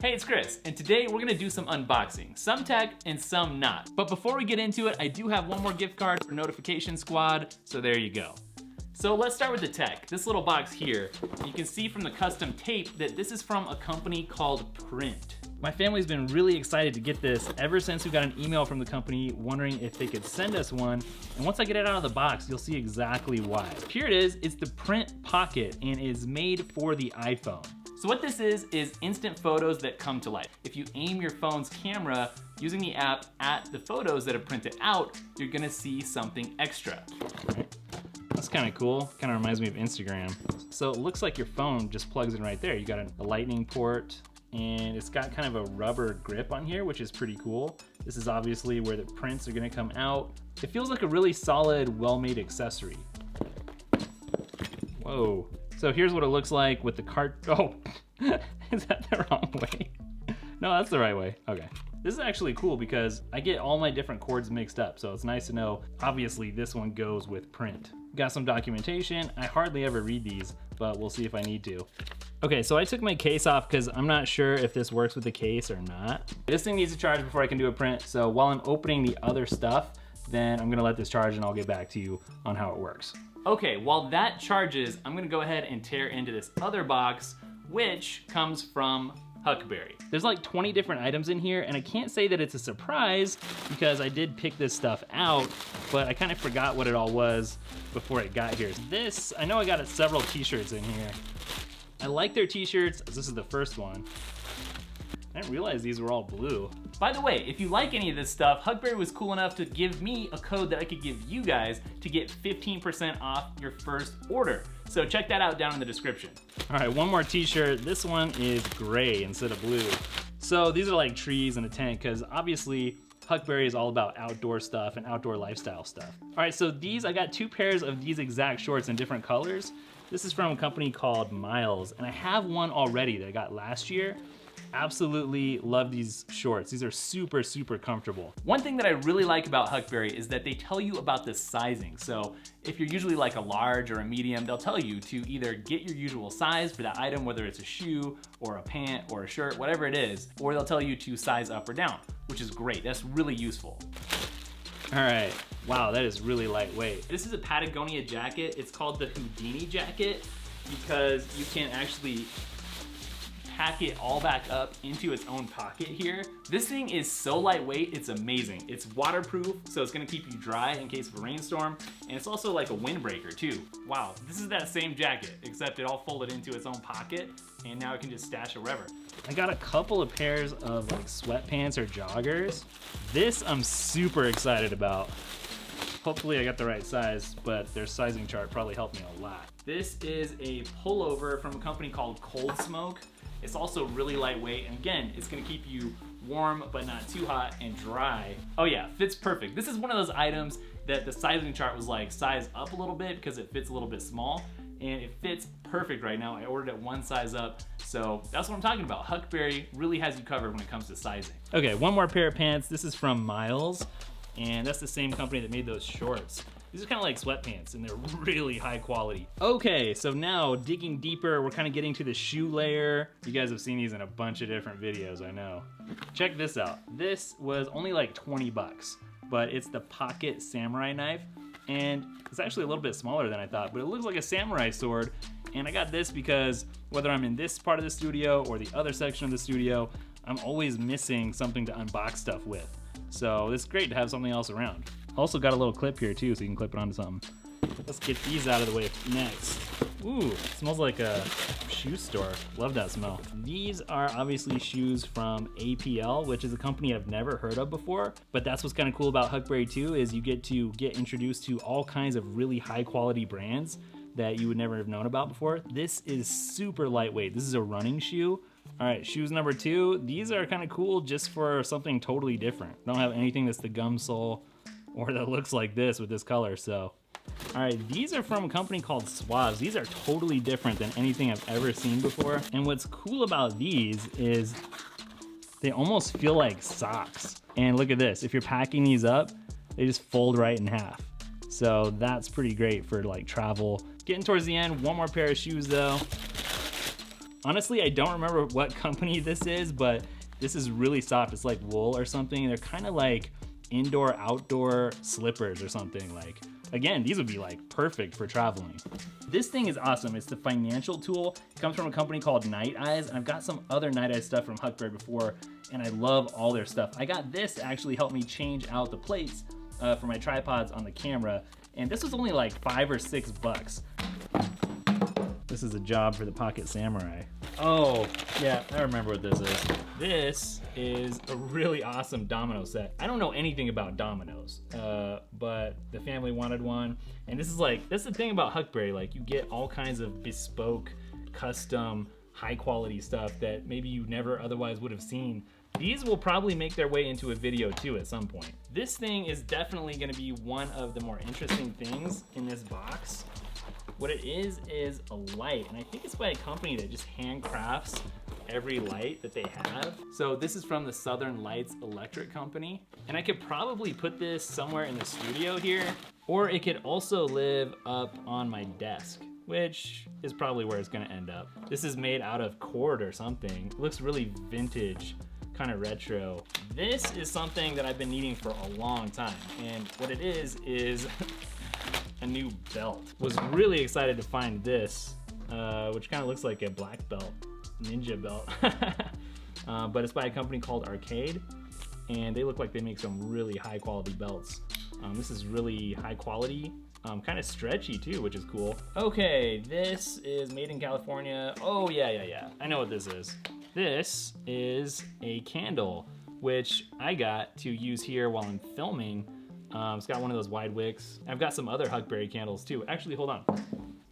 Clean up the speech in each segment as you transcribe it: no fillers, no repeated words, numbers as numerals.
Hey, it's Chris, and today we're gonna do some unboxing. Some tech and some not. But before we get into it, I do have one more gift card for Notification Squad, so there you go. So let's start with the tech. This little box here, you can see from the custom tape that this is from a company called Prynt. My family's been really excited to get this ever since we got an email from the company wondering if they could send us one. And once I get it out of the box, you'll see exactly why. Here it is, it's the Prynt Pocket and is made for the iPhone. So what this is instant photos that come to life. If you aim your phone's camera using the app at the photos that are printed out, you're gonna see something extra. Right. That's kind of cool. Kind of reminds me of Instagram. So it looks like your phone just plugs in right there. You got a lightning port, and it's got kind of a rubber grip on here, which is pretty cool. This is obviously where the prints are gonna come out. It feels like a really solid, well-made accessory. Whoa. So here's what it looks like with the cart. Oh, is that the wrong way? No, that's the right way. Okay. This is actually cool because I get all my different cords mixed up, so it's nice to know, obviously this one goes with Prynt. Got some documentation. I hardly ever read these, but we'll see if I need to. Okay, so I took my case off because I'm not sure if this works with the case or not. This thing needs to charge before I can do a print, so while I'm opening the other stuff, then I'm gonna let this charge and I'll get back to you on how it works. Okay, while that charges, I'm gonna go ahead and tear into this other box, which comes from Huckberry. There's like 20 different items in here, and I can't say that it's a surprise because I did pick this stuff out, but I kind of forgot what it all was before it got here. This, I know I got several t-shirts in here. I like their t-shirts. This is the first one. I didn't realize these were all blue. By the way, if you like any of this stuff, Huckberry was cool enough to give me a code that I could give you guys to get 15% off your first order. So check that out down in the description. All right, one more t-shirt. This one is gray instead of blue. So these are like trees in a tent because obviously Huckberry is all about outdoor stuff and outdoor lifestyle stuff. All right, so I got 2 pairs of these exact shorts in different colors. This is from a company called Miles, and I have one already that I got last year. Absolutely love these shorts. These are super, super comfortable. One thing that I really like about Huckberry is that they tell you about the sizing. So if you're usually like a large or a medium, they'll tell you to either get your usual size for that item, whether it's a shoe or a pant or a shirt, whatever it is, or they'll tell you to size up or down, which is great. That's really useful. All right, wow, that is really lightweight. This is a Patagonia jacket. It's called the Houdini jacket because you can actually pack it all back up into its own pocket here. This thing is so lightweight, it's amazing. It's waterproof, so it's gonna keep you dry in case of a rainstorm, and it's also like a windbreaker too. Wow, this is that same jacket, except it all folded into its own pocket, and now it can just stash it wherever. I got a couple of pairs of like sweatpants or joggers. This I'm super excited about. Hopefully I got the right size, but their sizing chart probably helped me a lot. This is a pullover from a company called Cold Smoke. It's also really lightweight, and again, it's gonna keep you warm, but not too hot and dry. Oh yeah, fits perfect. This is one of those items that the sizing chart was like, size up a little bit because it fits a little bit small, and it fits perfect right now. I ordered it one size up, so that's what I'm talking about. Huckberry really has you covered when it comes to sizing. Okay, one more pair of pants. This is from Miles, and that's the same company that made those shorts. These are kind of like sweatpants, and they're really high quality. Okay, so now digging deeper, we're kind of getting to the shoe layer. You guys have seen these in a bunch of different videos, I know. Check this out. This was only like 20 bucks, but it's the Pocket Samurai knife, and it's actually a little bit smaller than I thought, but it looks like a samurai sword. And I got this because whether I'm in this part of the studio or the other section of the studio, I'm always missing something to unbox stuff with. So it's great to have something else around. Also got a little clip here too, so you can clip it onto something. Let's get these out of the way next. Ooh, it smells like a shoe store. Love that smell. These are obviously shoes from APL, which is a company I've never heard of before, but that's what's kind of cool about Huckberry too, is you get introduced to all kinds of really high quality brands that you would never have known about before. This is super lightweight. This is a running shoe. All right, shoes number 2. These are kind of cool just for something totally different. Don't have anything that's the gum sole or that looks like this with this color, so. All right, these are from a company called Swabs. These are totally different than anything I've ever seen before. And what's cool about these is they almost feel like socks. And look at this, if you're packing these up, they just fold right in half. So that's pretty great for like travel. Getting towards the end, one more pair of shoes though. Honestly, I don't remember what company this is, but this is really soft. It's like wool or something. They're kind of like indoor, outdoor slippers or something. Like, again, these would be like perfect for traveling. This thing is awesome. It's the financial tool. It comes from a company called Night Eyes, and I've got some other Night Eyes stuff from Huckberry before, and I love all their stuff. I got this to actually help me change out the plates for my tripods on the camera, and this was only like $5 or $6. This is a job for the Pocket Samurai. Oh, yeah, I remember what this is. This is a really awesome domino set. I don't know anything about dominoes, but the family wanted one. And this is the thing about Huckberry, like you get all kinds of bespoke, custom, high quality stuff that maybe you never otherwise would have seen. These will probably make their way into a video too at some point. This thing is definitely gonna be one of the more interesting things in this box. What it is a light, and I think it's by a company that just handcrafts every light that they have. So this is from the Southern Lights Electric Company, and I could probably put this somewhere in the studio here, or it could also live up on my desk, which is probably where it's gonna end up. This is made out of cord or something. It looks really vintage, kind of retro. This is something that I've been needing for a long time, and what it is a new belt. Was really excited to find this, which kind of looks like a black belt, ninja belt. But it's by a company called Arcade, and they look like they make some really high quality belts. This is really high quality, kind of stretchy too, which is cool. Okay, this is made in California. Oh yeah, I know what this is. This is a candle, which I got to use here while I'm filming. It's got one of those wide wicks. I've got some other Huckberry candles too. Actually, hold on.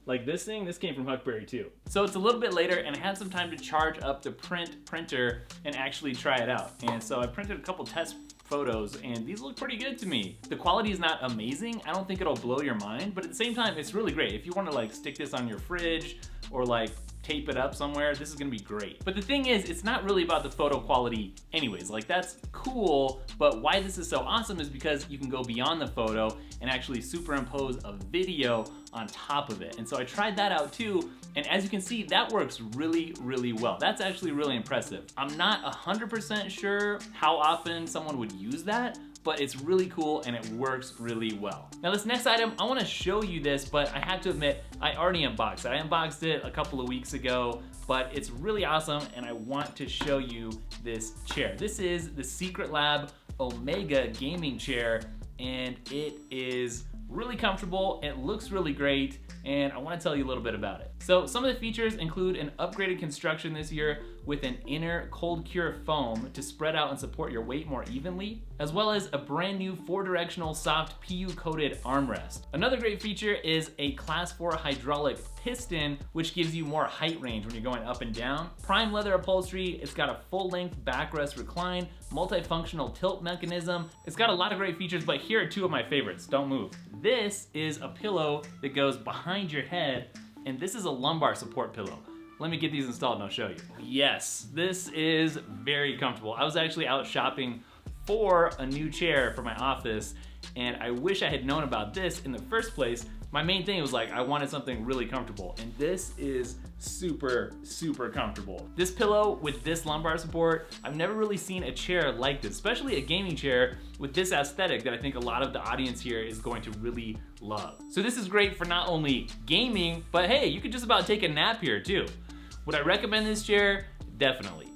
Like this thing, this came from Huckberry too. So it's a little bit later and I had some time to charge up the Prynt printer and actually try it out. And so I printed a couple test photos and these look pretty good to me. The quality is not amazing. I don't think it'll blow your mind, but at the same time, it's really great. If you want to like stick this on your fridge or like tape it up somewhere, this is gonna be great. But the thing is, it's not really about the photo quality anyways. Like that's cool, but why this is so awesome is because you can go beyond the photo and actually superimpose a video on top of it. And so I tried that out too, and as you can see, that works really, really well. That's actually really impressive. I'm not 100% sure how often someone would use that, but it's really cool and it works really well. Now this next item, I wanna show you this, but I have to admit, I already unboxed it. I unboxed it a couple of weeks ago, but it's really awesome and I want to show you this chair. This is the Secret Lab Omega gaming chair, and it is really comfortable, it looks really great, and I want to tell you a little bit about it. So some of the features include an upgraded construction this year with an inner cold cure foam to spread out and support your weight more evenly, as well as a brand new 4-directional soft PU coated armrest. Another great feature is a class 4 hydraulic piston, which gives you more height range when you're going up and down. Prime leather upholstery, it's got a full-length backrest recline, multifunctional tilt mechanism. It's got a lot of great features, but here are two of my favorites. Don't move. This is a pillow that goes behind your head, and this is a lumbar support pillow. Let me get these installed and I'll show you. Yes, this is very comfortable. I was actually out shopping for a new chair for my office, and I wish I had known about this in the first place. My main thing was like, I wanted something really comfortable, and this is super, super comfortable. This pillow with this lumbar support, I've never really seen a chair like this, especially a gaming chair with this aesthetic that I think a lot of the audience here is going to really love. So this is great for not only gaming, but hey, you could just about take a nap here too. Would I recommend this chair? Definitely.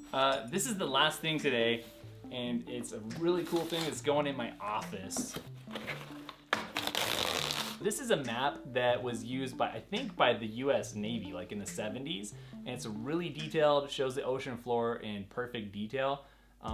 This is the last thing today, and it's a really cool thing that's going in my office. This is a map that was used by, I think, by the US Navy, like in the 70s, and it's really detailed, shows the ocean floor in perfect detail,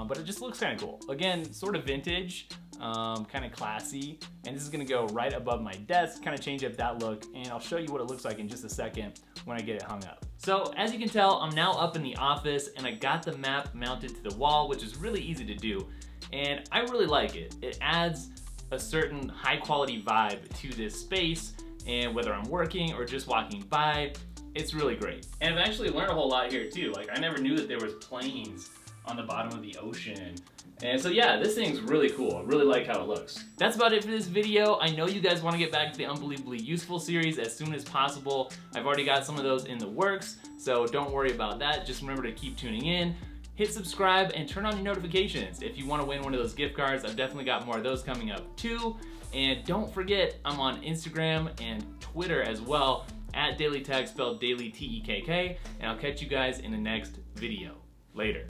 but it just looks kind of cool. Again, sort of vintage, kind of classy, and this is gonna go right above my desk, kind of change up that look, and I'll show you what it looks like in just a second when I get it hung up. So as you can tell, I'm now up in the office, and I got the map mounted to the wall, which is really easy to do, and I really like it. It adds a certain high quality vibe to this space, and whether I'm working or just walking by, it's really great. And I've actually learned a whole lot here too. Like I never knew that there was planes on the bottom of the ocean, And so yeah, this thing's really cool. I really like how it looks. That's about it for this video. I know you guys want to get back to the Unbelievably Useful series as soon as possible. I've already got some of those in the works, so don't worry about that. Just remember to keep tuning in. Hit subscribe and turn on your notifications if you want to win one of those gift cards. I've definitely got more of those coming up too. And don't forget, I'm on Instagram and Twitter as well, @DailyTech, spelled Daily Tekk, and I'll catch you guys in the next video. Later.